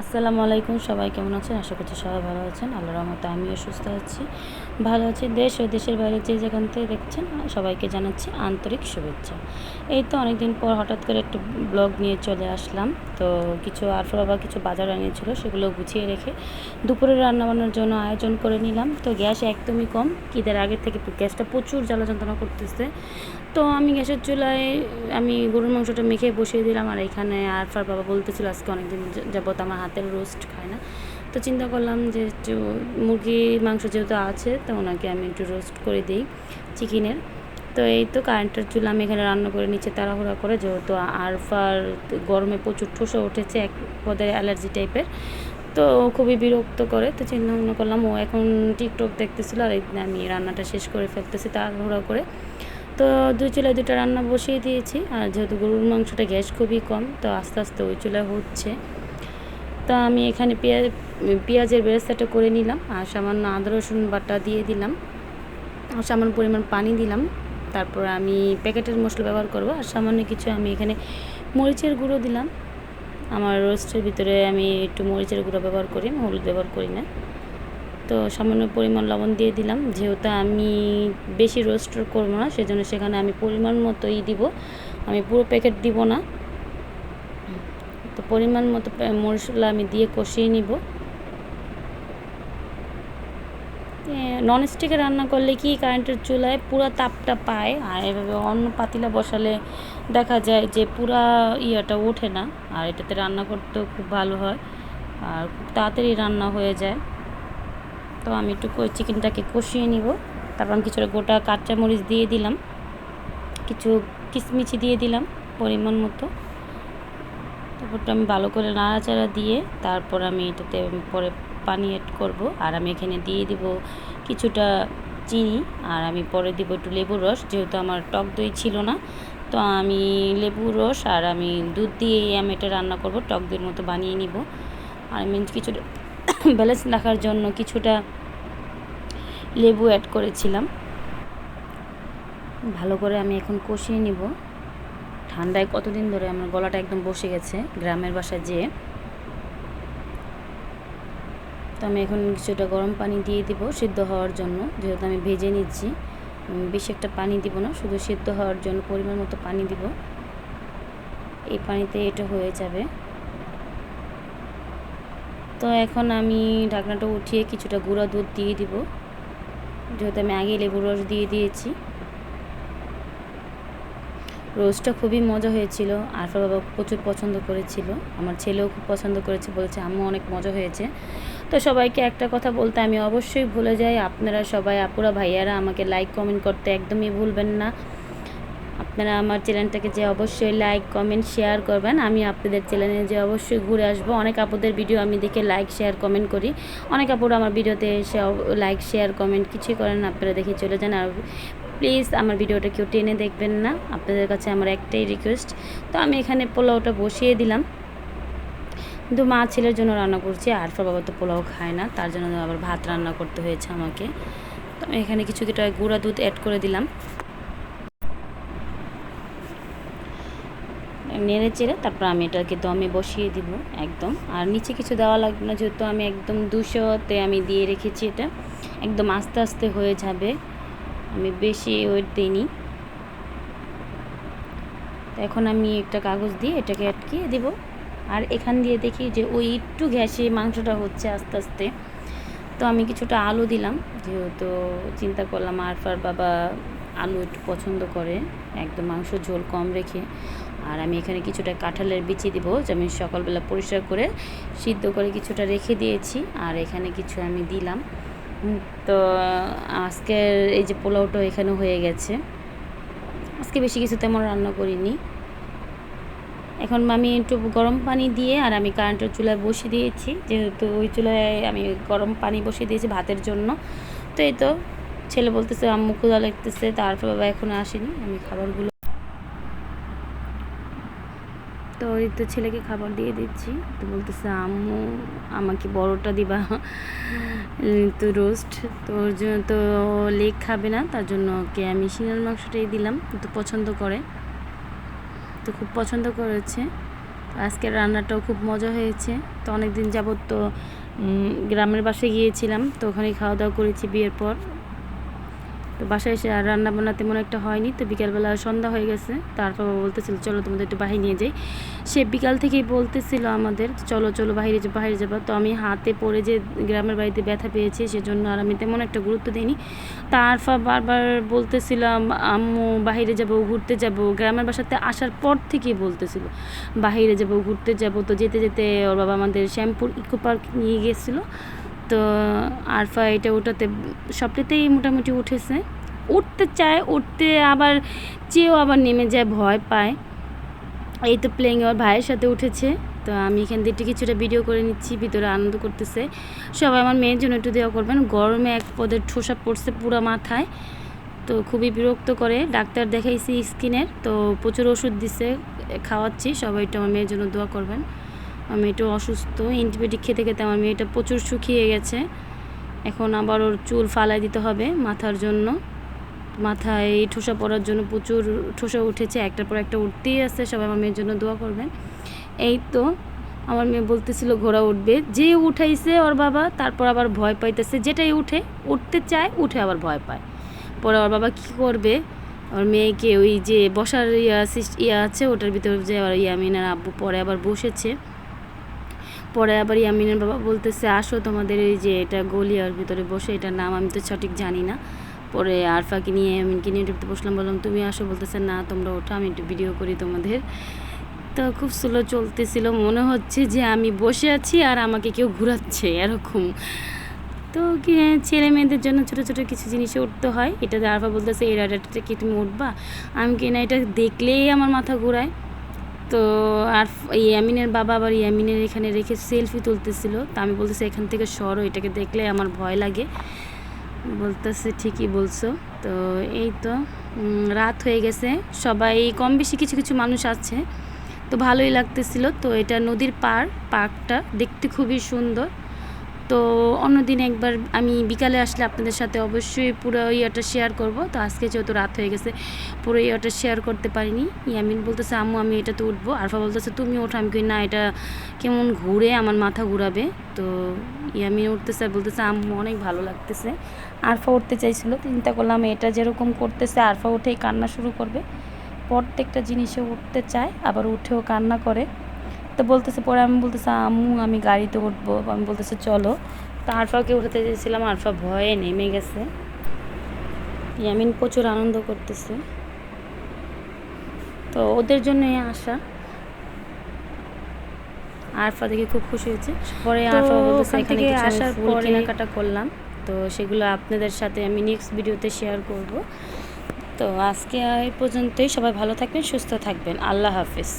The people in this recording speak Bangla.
আসসালামু আলাইকুম। সবাই কেমন আছেন? আশা করছি সবাই ভালো আছেন। আল্লাহর রহমতে আমিও সুস্থ আছি, ভালো আছি। দেশ ও দেশের বাইরে যে যেখান থেকে দেখছেন সবাইকে জানাচ্ছি আন্তরিক শুভেচ্ছা। এই তো অনেকদিন পর হঠাৎ করে একটু ব্লগ নিয়ে চলে আসলাম। তো কিছু আরফা বাবা কিছু বাজার আনিয়েছিল, সেগুলো গুছিয়ে রেখে দুপুরে রান্নাবান্নার জন্য আয়োজন করে নিলাম। তো গ্যাস একদমই কম, ঈদের আগের থেকে গ্যাসটা প্রচুর জ্বালা যন্ত্রণা করতেছে। তো আমি গ্যাসের চুলায় গরুর মাংসটা মেখে বসিয়ে দিলাম। আর এখানে আরফার বাবা বলতেছিল আজকে অনেকদিন যাবত আমার হাতের রোস্ট খায় না। তো চিন্তা করলাম যে একটু মুরগির মাংস যেহেতু আছে, তো ওনাকে আমি একটু রোস্ট করে দিই চিকেনের। তো এই তো কারেন্টের চুলা আমি এখানে রান্না করে নিচে তাড়াহুড়া করে, যেহেতু আরফার গরমে প্রচুর ঠোসা উঠেছে, এক পদের অ্যালার্জি টাইপের। তো খুবই বিরক্ত করে। তো চিন্তা ভাবনা করলাম ও এখন টিকটক দেখতেছিল আর আমি রান্নাটা শেষ করে ফেলতেছি তাড়াহুড়া করে। তো দুই চুলায় দুটো রান্না বসিয়ে দিয়েছি। আর যেহেতু গরুর মাংসটা গ্যাস খুবই কম, তো আস্তে আস্তে ওই চুলায় হচ্ছে। তো আমি এখানে পেঁয়াজের বেরেস্তাটা করে নিলাম, আর সামান্য আদা রসুন বাটা দিয়ে দিলাম, আর সামান্য পরিমাণ পানি দিলাম। তারপর আমি প্যাকেটের মশলা ব্যবহার করব, আর সামান্য কিছু আমি এখানে মরিচের গুঁড়ো দিলাম। আমার রোস্টের ভিতরে আমি একটু মরিচের গুঁড়ো ব্যবহার করি, হলুদ ব্যবহার করি না। তো সামান্য পরিমাণ লবণ দিয়ে দিলাম, যেহেতু আমি বেশি রোস্ট করবো না, সেজন্য সেখানে আমি পরিমাণ মতোই দিব, আমি পুরো প্যাকেট দিব না। তো পরিমাণ মতো মশলা আমি দিয়ে কষিয়ে নিব। ননস্টিকে রান্না করলে কি কারেন্টের চুলায় পুরো তাপটা পায়, আর এভাবে অন্য পাতিলা বসালে দেখা যায় যে পুরা ইয়েটা ওঠে না। আর এটাতে রান্না করতেও খুব ভালো হয়, আর খুব তাড়াতাড়ি রান্না হয়ে যায়। তো আমি একটু চিকেনটাকে কষিয়ে নিব। তারপর আমি কিছুটা গোটা কাঁচামরিচ দিয়ে দিলাম, কিছু কিশমিশি দিয়ে দিলাম পরিমাণ মতো। তারপরটা আমি ভালো করে নাড়াচাড়া দিয়ে তারপর আমি এটাতে পরে পানি অ্যাড করব। আর আমি এখানে দিয়ে দিব কিছুটা চিনি, আর আমি পরে দিব একটু লেবুর রস, যেহেতু আমার টক দই ছিল না। তো আমি লেবুর রস আর আমি দুধ দিয়ে আমি এটা রান্না করব, টক দইয়ের মতো বানিয়ে নিব। আর আমি কিছুটা ব্যালেন্স রাখার জন্য কিছুটা লেবু অ্যাড করেছিলাম। ভালো করে আমি এখন কষিয়ে নিব। ঠান্ডায় কতদিন ধরে আমার গলাটা একদম বসে গেছে গ্রামের বাসায় যেয়ে। তো আমি এখন কিছুটা গরম পানি দিয়ে দিব সিদ্ধ হওয়ার জন্য, যেহেতু আমি ভেজে নিচ্ছি। বেশি একটা পানি দিব না, শুধু সিদ্ধ হওয়ার জন্য পরিমাণ মতো পানি দিব। এই পানিতে এটা হয়ে যাবে। তো এখন আমি ঢাকনাটা উঠিয়ে কিছুটা গুঁড়া দুধ দিয়ে দিব, যেহেতু আমি আগে লেবুর রস দিয়ে দিয়েছি। রোস্টটা খুবই মজা হয়েছিল, আরফা বাবা প্রচুর পছন্দ করেছিল, আমার ছেলেও খুব পছন্দ করেছে, বলেছে আম্মু অনেক মজা হয়েছে। তো সবাইকে একটা কথা বলতে আমি অবশ্যই ভুলে যাই, আপনারা সবাই আপুরা ভাইয়ারা আমাকে লাইক কমেন্ট করতে একদমই ভুলবেন না। আপনারা আমার চ্যানেলটাকে যে অবশ্যই লাইক কমেন্ট শেয়ার করবেন। আমি আপনাদের চ্যানেলে যে অবশ্যই ঘুরে আসবো। অনেক আপুদের ভিডিও আমি দেখে লাইক শেয়ার কমেন্ট করি, অনেক আপুরা আমার ভিডিওতে এসে লাইক শেয়ার কমেন্ট কিছুই করেন না, আপনারা দেখে চলে যান। আর প্লিজ আমার ভিডিওটা কেউ টেনে দেখবেন না, আপনাদের কাছে আমার একটাই রিকোয়েস্ট। তো আমি এখানে পোলাওটা বসিয়ে দিলাম, কিন্তু মা ছেলের জন্য রান্না করছি, আরফা বাবা তো পোলাও খায় না, তার জন্য আবার ভাত রান্না করতে হয়েছে আমাকে। তো আমি এখানে কিছুটা গুঁড়া দুধ অ্যাড করে দিলাম, নেড়ে চেড়ে তারপর আমি এটাকে দমে বসিয়ে দিব একদম। আর নিচে কিছু দেওয়া লাগবে না, যেহেতু আমি একদম 200-তে আমি দিয়ে রেখেছি, এটা একদম আস্তে আস্তে হয়ে যাবে, আমি বেশি ওয়েট দিইনি। তো এখন আমি একটা কাগজ দিয়ে এটাকে আটকিয়ে দেব। আর এখান দিয়ে দেখি যে ওই একটু গ্যাসে মাংসটা হচ্ছে আস্তে আস্তে। তো আমি কিছুটা আলু দিলাম, যেহেতু চিন্তা করলাম আরফার বাবা আলু একটু পছন্দ করে, একদম মাংস ঝোল কম রেখে। আর আমি এখানে কিছুটা কাঁঠালের বিচি দিব, যে আমি সকালবেলা পরিষ্কার করে সিদ্ধ করে কিছুটা রেখে দিয়েছি, আর এখানে কিছু আমি দিলাম। তো আজকের এই যে পোলাওটা এখানে হয়ে গেছে, আজকে বেশি কিছু তেমন রান্না করিনি। এখন আমি একটু গরম পানি দিয়ে, আর আমি কারেন্টের চুলায় বসিয়ে দিয়েছি, যেহেতু ওই চুলায় আমি গরম পানি বসিয়ে দিয়েছি ভাতের জন্য। তো এই তো ছেলে বলতেছে আম্মু ক্ষুধা লাগতেছে, তারপর বাবা এখনো আসেনি, আমি খাবারগুলো তো ওই তো ছেলেকে খাবার দিয়ে দিচ্ছি। তো বলতেছে আম্মু আমাকে বড়টা দিবা, তো রোস্ট, তো ওর জন্য তো লেগ খাবে না, তার জন্য ওকে আমি শিঙাল মাংসটাই দিলাম, তো পছন্দ করে, তো খুব পছন্দ করেছে। আজকের রান্নাটাও খুব মজা হয়েছে। তো অনেক দিন যাবত তো গ্রামের বাসায় গিয়েছিলাম, তো ওখানে খাওয়া দাওয়া করেছি বিয়ের পর। তো বাসায় এসে আর রান্না বান্না তেমন একটা হয়নি। তো বিকালবেলা সন্ধ্যা হয়ে গেছে, তারপর বলতেছিল চলো তোমাদের একটু বাহিরে নিয়ে যাই। সে বিকাল থেকেই বলতেছিল আমাদের চলো চলো বাইরে যাবো। তো আমি হাতে পড়ে যে গ্রামের বাড়িতে ব্যথা পেয়েছি, সেজন্য আর আমি তেমন একটা গুরুত্ব দিইনি। তারপর বারবার বলতেছিলাম আম্মু বাহিরে যাব, ঘুরতে যাব। গ্রামের বাসাতে আসার পর থেকেই বলতেছিল বাহিরে যাব, ঘুরতে যাব। তো যেতে যেতে ওর বাবা আমাদের শ্যামপুর ইকো পার্ক নিয়ে গিয়েছিলো। তো আরফা এটা ওটাতে সবটাতেই মোটামুটি উঠেছে, উঠতে চায়, উঠতে আবার চেয়েও আবার নেমে যায়, ভয় পায়। এই তো প্লেইং ওর ভাইয়ের সাথে উঠেছে। তো আমি এখান থেকে কিছুটা ভিডিও করে নিচ্ছি, ভিতরে আনন্দ করতেছে সবাই। আমার মেয়ের জন্য একটু দেওয়া করবেন, গরমে এক পদের ঠোসা পড়ছে পুরো মাথায়, তো খুবই বিরক্ত করে। ডাক্তার দেখাইছি স্কিনের, তো প্রচুর ওষুধ দিছে, খাওয়াচ্ছি। সবাই একটু আমার মেয়ের জন্য দোয়া করবেন। আমার মেয়েটা অসুস্থ, অ্যান্টিবায়োটিক খেতে খেতে আমার মেয়েটা প্রচুর শুকিয়ে গেছে। এখন আবার ওর চুল ফালাই দিতে হবে মাথার জন্য, মাথায় ঠোসা পড়ার জন্য প্রচুর ঠোসা উঠেছে, একটার পর একটা উঠতেই আছে। সবাই আমার মেয়ের জন্য দোয়া করবেন। এই তো আমার মেয়ে বলতেছিল ঘোড়া উঠবে, যে উঠাইছে ওর বাবা, তারপর আবার ভয় পাইতেছে। যেটাই উঠতে চায়, উঠে আবার ভয় পায়। পরে ওর বাবা কী করবে, ওর মেয়েকে ওই যে বসার ইয়া আছে ওটার ভিতরে যে ইয়ামিনের আব্বু পরে আবার বসেছে। পরে আবার ইয়ামিনের বাবা বলতেছে আসো তোমাদের এই যে এটা গলিয়ার ভিতরে বসে, এটার নাম আমি তো সঠিক জানি না। পরে আরফাকে নিয়ে ইয়ামিনকে নিয়ে একটু বসলাম, বললাম তুমি আসো, বলতেছে না তোমরা ওঠো, আমি একটু ভিডিও করি তোমাদের। তো খুব স্লো চলতেছিল, মনে হচ্ছে যে আমি বসে আছি আর আমাকে কেউ ঘোরাচ্ছে এরকম। তো ছেলে মেয়েদের জন্য ছোটো ছোটো কিছু জিনিসে উঠতে হয়। এটাতে আরফা বলতেছে এই রাইডারটা কি তুমি উঠবা, আমি কি না এটা দেখলেই আমার মাথা ঘোরায়। তো আর ইয়ামিনের বাবা আবার ইয়ামিনের এখানে রেখে সেলফি তুলতেছিল। তো আমি বলতেছি এখান থেকে সরো, এটাকে দেখলে আমার ভয় লাগে। বলতেছে ঠিকই বলছো। তো এই তো রাত হয়ে গেছে, সবাই কম বেশি কিছু কিছু মানুষ আছে, তো ভালোই লাগতেছিল। তো এটা নদীর পার্কটা দেখতে খুবই সুন্দর। তো অন্যদিন একবার আমি বিকালে আসলে আপনাদের সাথে অবশ্যই পুরো ইয়াটা শেয়ার করব। তো আজকে যেহেতু রাত হয়ে গেছে পুরো ইয়াটা শেয়ার করতে পারিনি। ইয়ামিন বলতেছে আম্মু আমি এটাতে উঠবো, আরফা বলতেছে তুমি ওঠো। আমি কই না, এটা কেমন ঘুরে, আমার মাথা ঘুরাবে। তো ইয়ামিন উঠতেছে আর বলতেছে আম্মু অনেক ভালো লাগতেছে। আরফা উঠতে চাইছিল, চিন্তা করলাম এটা যেরকম করতেছে আরফা উঠেই কান্না শুরু করবে। প্রত্যেকটা জিনিসে উঠতে চায়, আবার উঠেও কান্না করে। তো বলতেছে, পরে আমি বলতেছি আম্মু আমি গাড়িতে উঠবো, আমি বলতেছে চলো। তো আরফাকে উঠাতে চেয়েছিলাম, আরফা ভয়ে নেমে গেছে। ইয়ামিন প্রচুর আনন্দ করতেছে, তো ওদের জন্যই আসা। আরফা দেখে খুব খুশি হয়েছে। পরে আরফা বলতেছে এখানে কিছু আসার পর কেনাকাটা করলাম, তো সেগুলো আপনাদের সাথে আমি নেক্সট ভিডিওতে শেয়ার করব। তো আজকে এই পর্যন্তই, সবাই ভালো থাকবেন, সুস্থ থাকবেন, আল্লাহ হাফেজ।